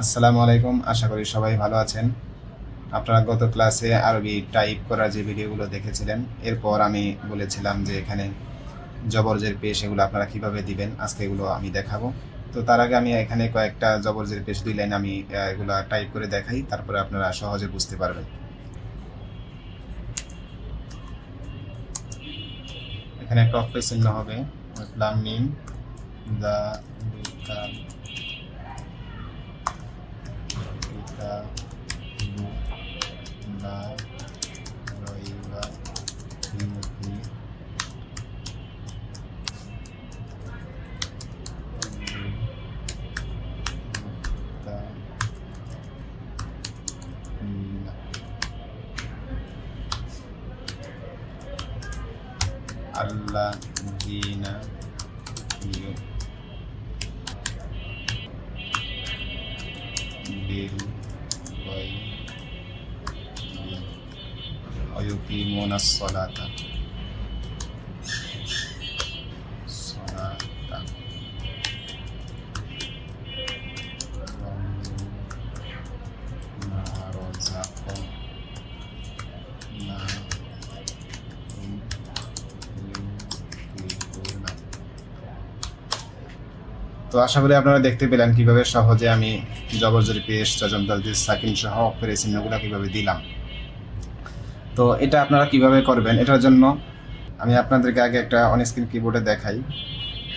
আসসালামু আলাইকুম। আশা করি সবাই ভালো আছেন। আপনারা গত ক্লাসে আরবি টাইপ করার যে ভিডিওগুলো দেখেছিলেন, এরপর আমি বলেছিলাম যে এখানে জবরজের পেশ এগুলো আপনারা কিভাবে দিবেন, আজকে এগুলো আমি দেখাবো। তো তার আগে আমি এখানে কয়েকটা জবরজের পেশ 2 লাইন আমি এগুলা টাইপ করে দেখাই, তারপরে আপনারা সহজে বুঝতে পারবেন। এখানে একটা অক্ষর চিহ্ন হবে, লাম মিম দা কাল ইতা লু লা রইবা ফিহি আল্লাহ জিনা বিল ويقيمون الصلاة ومما رزقناهم ينفقون। তো আশা করি আপনারা দেখতে পেলেন কিভাবে সহজে আমি জবরজের পেশ জজম তালদিদ সাকিন সহ অক্ষরের চিহ্নগুলো কিভাবে দিলাম। তো এটা আপনারা কিভাবে করবেন, এটার জন্য আমি আপনাদেরকে আগে একটা অনস্ক্রিন কিবোর্ডে দেখাই।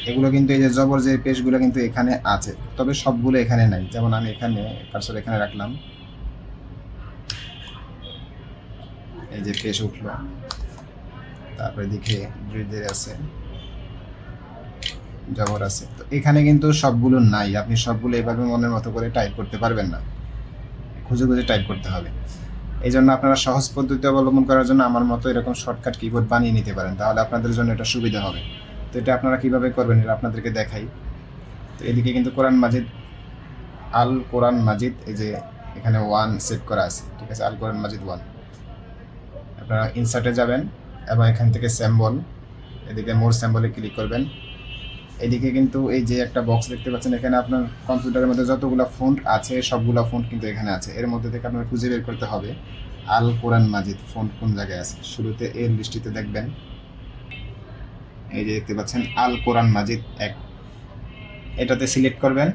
এগুলো কিন্তু এই যে জবর যে পেশগুলো কিন্তু এখানে আছে, তবে সবগুলো এখানে নাই। যেমন আমি এখানে কার্সর এখানে রাখলাম, এই যে পেশ উঠলো, তারপরে দিকে ব্রিজের আছে, জবর আছে। তো এখানে কিন্তু সবগুলো নাই, আপনি সবগুলো এভাবে মনের মতো করে টাইপ করতে পারবেন না, খুঁজে খুঁজে টাইপ করতে হবে। এই জন্য আপনারা সহজ পদ্ধতি অবলম্বন করার জন্য আমার মতো এরকম শর্টকাট কিবোর্ড বানিয়ে নিতে পারেন, তাহলে আপনাদের জন্য এটা সুবিধা হবে। তো এটা আপনারা কিভাবে করবেন এটা আপনাদেরকে দেখাই। তো এদিকে কিন্তু কোরআন মাজিদ, আল কোরআন মাজিদ, এই যে এখানে 1 সেট করা আছে, ঠিক আছে, আল কোরআন মাজিদ 1। আপনারা ইনসার্টে যাবেন এবং এখান থেকে সিম্বল, এদিকে মোর সিম্বলে ক্লিক করবেন। এদিকে কিন্তু এই যে একটা বক্স দেখতে পাচ্ছেন, এখানে আপনার কম্পিউটারের মধ্যে যতগুলো ফন্ট আছে সবগুলো ফন্ট কিন্তু এখানে আছে। এর মধ্যে থেকে আপনার খুঁজে বের করতে হবে আল কোরআন মাজিদ ফন্ট কোন জায়গায় আছে। শুরুতে এর লিস্টিতে দেখবেন, এই যে দেখতে পাচ্ছেন আল কোরআন মাজিদ 1, এটাতে সিলেক্ট করবেন।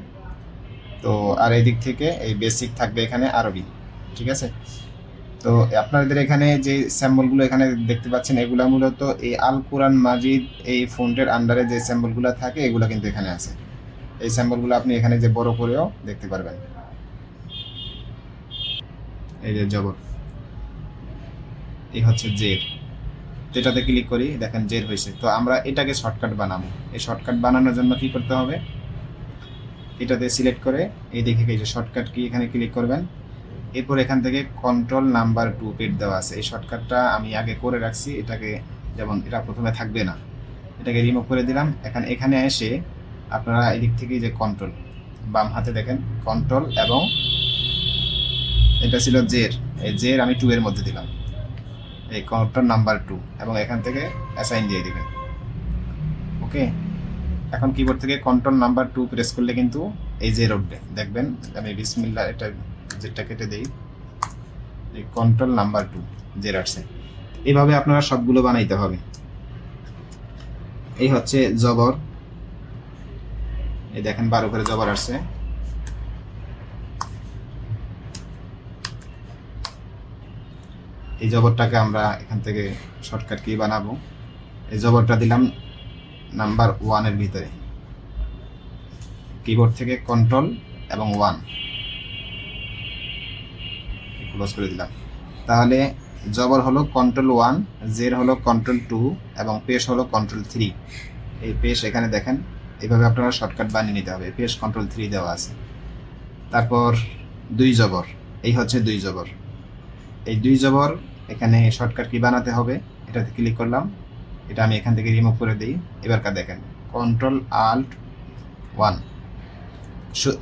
তো আর এই দিক থেকে এই বেসিক থাকবে এখানে আরবি, ঠিক আছে। তো আপনাদের এখানে যে স্যাম্বলগুলো এখানে দেখতে পাচ্ছেন, এগুলো মূলত এই আল কোরআন মাজিদ এই ফন্টের আন্ডারে যে স্যাম্বলগুলো থাকে এগুলো কিন্তু এখানে আছে। এই স্যাম্বলগুলো আপনি এখানে যে বড় করেও দেখতে পারবেন। এই যে জবর, এই হচ্ছে জের, যেটাতে ক্লিক করি দেখেন জের হয়েছে। তো আমরা এটাকে শর্টকাট বানাবো। এই শর্টকাট বানানোর জন্য কি করতে হবে, এটাতে সিলেক্ট করে এই দেখে এই যে শর্টকাট কি এখানে ক্লিক করবেন। এরপর এখান থেকে কন্ট্রোল নাম্বার 2 পেড দেওয়া আছে। এই শর্টকাটটা আমি আগে করে রাখছি, এটাকে যেমন এটা প্রথমে থাকবে না, এটাকে রিমুভ করে দিলাম। এখানে এসে আপনারা এদিক থেকে যে কন্ট্রোল, বাম হাতে দেখেন কন্ট্রোল, এবং এটা ছিল জের, এই জের আমি 2 এর মধ্যে দিলাম, এই কন্ট্রোল নাম্বার 2, এবং এখান থেকে অ্যাসাইন দিয়ে দিবেন। ওকে, এখন কিবোর্ড থেকে কন্ট্রোল নাম্বার 2 প্রেস করলে কিন্তু এই জের উঠবে, দেখবেন। আমি বিসমিল্লাহ এটা যেটা কেটে দেই, এই কন্ট্রোল নাম্বার 2 জের আসছে। এইভাবে আপনারা সবগুলো বানাইতে হবে। এই হচ্ছে জবর, এই দেখেন 12 করে জবর আসছে। এই জবরটাকে আমরা এখান থেকে শর্টকাট কি বানাবো, এই জবরটা দিলাম নাম্বার 1 এর ভিতরে, কিবোর্ড থেকে কন্ট্রোল এবং 1 ক্লোজ করে দিলাম। তাহলে জবর হলো কন্ট্রোল 1, জের হলো কন্ট্রোল 2, এবং পেশ হলো কন্ট্রোল 3। এই পেশ এখানে দেখেন, এইভাবে আপনারা শর্টকাট বানিয়ে নিতে হবে। পেশ কন্ট্রোল 3 দেওয়া আছে। তারপর 2 জবর, এই হচ্ছে 2 জবর। এই 2 জবর এখানে শর্টকাট কি বানাতে হবে, এটাতে ক্লিক করলাম, এটা আমি এখান থেকে রিমুভ করে দিই। এবারকার দেখেন কন্ট্রোল আল্ট 1,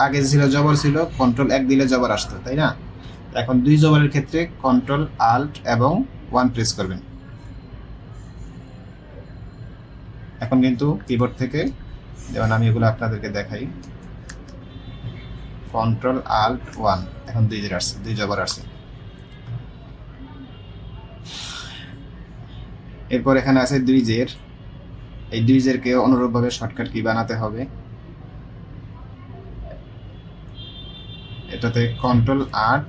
আগে ছিল জবর ছিল কন্ট্রোল 1 দিলে জবর আসতো, তাই না? এখন 2 জবরের ক্ষেত্রে কন্ট্রোল আল্ট এবং 1 প্রেস করবেন। এখন কিন্তু কিবোর্ড থেকে, যেমন আমি এগুলো আপনাদেরকে দেখাই, কন্ট্রোল আল্ট 1, এখন 2 জের আসছে, 2 জবর আসছে। এরপর এখানে আছে 2 জের, এই 2 জেরকে অনুরূপভাবে শর্টকাট কি বানাতে হবে, এটাতে কন্ট্রোল আল্ট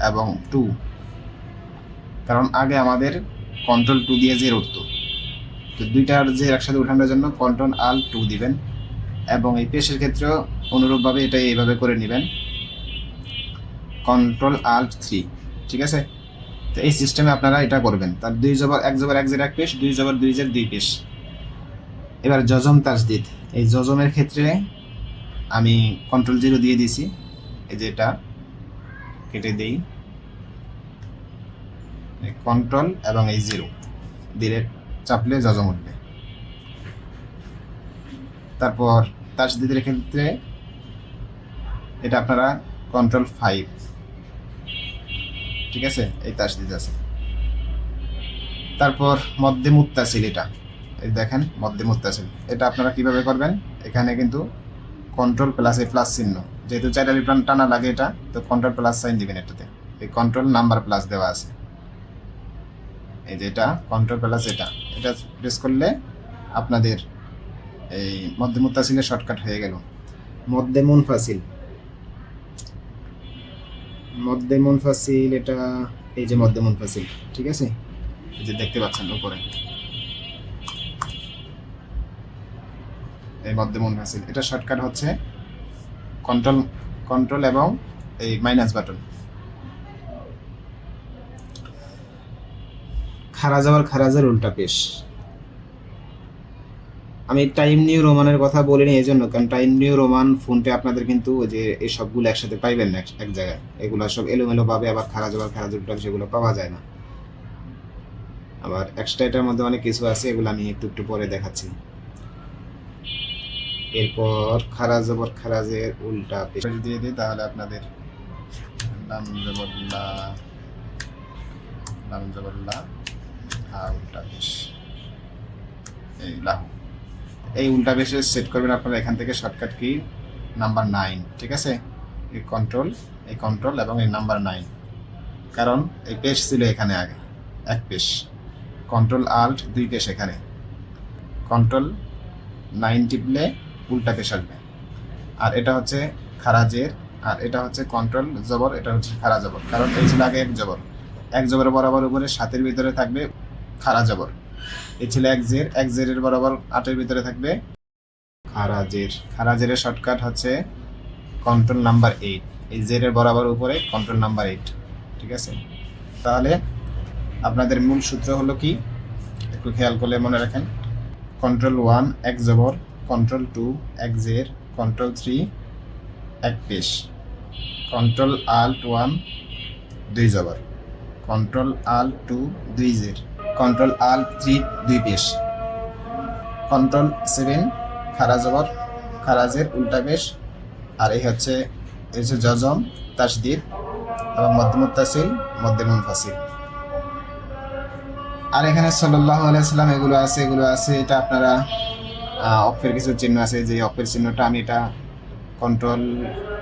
এবং 2, কারণ আগে আমাদের কন্ট্রোল 2 দিয়ে জের উঠতো, তো দুইটার জের একসাথে উঠানোর জন্য কন্ট্রোল আল্ট 2 দিবেন, এবং এই পেশের ক্ষেত্রেও অনুরূপভাবে এটা এইভাবে করে নেবেন, কন্ট্রোল আল্ট 3, ঠিক আছে। তো এই সিস্টেমে আপনারা এটা করবেন। তার 2 জবর 1 জবর 1 জের 1 পেশ, 2 জবর 2 জের 2 পেশ। এবার জজম তাসদিদ, এই জজমের ক্ষেত্রে আমি কন্ট্রোল 0 দিয়ে দিছি, এই যে এটা কেটে দেই, কন্ট্রোল এবং এই 0 দিলে চাপলে জজম উঠবে। তারপর তাসদিদের ক্ষেত্রে এটা আপনারা কন্ট্রোল 5, ঠিক আছে, এই তাসদিদ আছে। তারপর মধ্যে মুত্তাসিল, এটা এই দেখেন মধ্যে মুত্তাসিল, এটা আপনারা কিভাবে করবেন, এখানে কিন্তু কন্ট্রোল প্লাস এই প্লাস চিহ্ন, যেহেতু 4 আলিফ টানা লাগে এটা, তো কন্ট্রোল প্লাস সাইন দিবেন এটাতে, এই কন্ট্রোল নাম্বার প্লাস দেওয়া আছে, এই যে এটা কন্ট্রোল প্লাস, এটা প্রেস করলে আপনাদের এই মধ্যে মুত্তাসিলের শর্টকাট হয়ে গেল। মধ্যে মুনফাসিল, মধ্যে মুনফাসিল এটা এই যে মধ্যে মুনফাসিল, ঠিক আছে, এই যে দেখতে পাচ্ছেন উপরে এই মধ্যে মুনফাসিল, এটা শর্টকাট হচ্ছে কন্ট্রোল এবং এই মাইনাস বাটন। খারাজ আবার খারাজের উল্টা পেশ, আমি টাইম নিউ রোমানের কথা বলিনি এই জন্য, কারণ টাইম নিউ রোমান ফোনটা আপনাদের কিন্তু ওই যে এই সবগুলো একসাথে পাইবেন না এক জায়গায়, এগুলো সব এলোমেলো পাবে, আবার খারাজ আবার খারাজ উল্টা সেগুলো পাওয়া যায় না, আবার এক্সট্রা এটার মধ্যে অনেক কিছু আছে, এগুলো আমি একটু একটু পরে দেখাচ্ছি। এরপর খারাজ আবার খারাজের উল্টা পেশ দিয়ে দিই, তাহলে আপনাদের লাম জবরল্লাহ উল্টা পেশ, এই লাহু, এই উল্টা পেশে সেট করবেন আপনারা এখান থেকে শর্টকাট কি নাম্বার 9, ঠিক আছে, এই কন্ট্রোল এবং এই নাম্বার 9, কারণ এই পেশ ছিল এখানে আগে 1 পেশ, কন্ট্রোল আল্ট 2 পেশ, এখানে কন্ট্রোল 9 টিপলে উল্টা পেশ আসবে, আর এটা হচ্ছে খারাজের, আর এটা হচ্ছে কন্ট্রোল জবর, এটা হচ্ছে খারা জবর, কারণ এই ছিল আগে 1 জবর, 1 জবরের বরাবর উপরে 7-এর ভিতরে থাকবে খারা জবর, এই ছিল 1 জেরের বরাবর 8-এর ভিতরে থাকবে খারাজের শর্টকাট হচ্ছে কন্ট্রোল নাম্বার 8, এই জেরের বরাবর উপরে কন্ট্রোল নাম্বার 8, ঠিক আছে। তাহলে আপনাদের মূল সূত্র হলো কি, একটু খেয়াল করলে মনে রাখেন, কন্ট্রোল 1 1 জবর, কন্ট্রোল 2 1 জের, কন্ট্রোল 3 1 পেশ, কন্ট্রোল আল্ট 1 2 জবর, কন্ট্রোল আল্ট 2 2 জের, কন্ট্রোল আল্ট 3 2 পেশ, কন্ট্রোল 7 খারা জবর খারাজের উল্টা পেশ, আর এই হচ্ছে জজম তাসদিদ এবং মধ্যে মুত্তাসিল মধ্যে মুনফাসিল। আর এখানে সাল্লাল্লাহু আলাইহি সাল্লাম এগুলো আছে, এটা আপনারা অফের কিছু চিহ্ন আছে, যে অফের চিহ্নটা আমি এটা কন্ট্রোল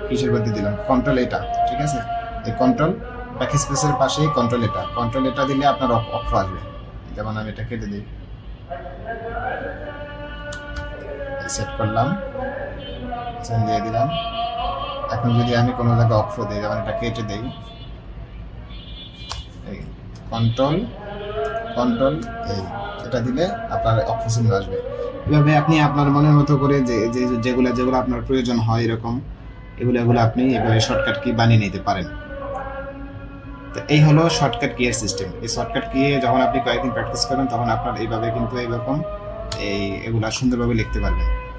কিসের মধ্যে দিলাম, কন্ট্রোল এটা, ঠিক আছে, এই কন্ট্রোল ব্যাক স্পেসের পাশেই কন্ট্রোল এটা দিলে আপনার অফ আসবে, যেমন আমি এটা কেটে দিই, সেট করলাম, চেঞ্জ দিয়ে দিলাম। এখন যদি আমি কোনো জায়গায় অফ দিই, যেমন এটা কেটে দিই, এই কন্ট্রোল এই এটা দিলে আপনার অফ চিহ্ন আসবে। এভাবে আপনি আপনার মনের মতো করে যেগুলো আপনার প্রয়োজন হয় এরকম এগুলো আপনি এভাবে শর্টকাট কি বানিয়ে নিতে পারেন। তো এই হলো শর্টকাট কি এর সিস্টেম। এই শর্টকাট কি যখন আপনি কয়েকদিন প্র্যাকটিস করেন তখন আপনার এইভাবে কিন্তু এইরকম এগুলা সুন্দরভাবে লিখতে পারবেন।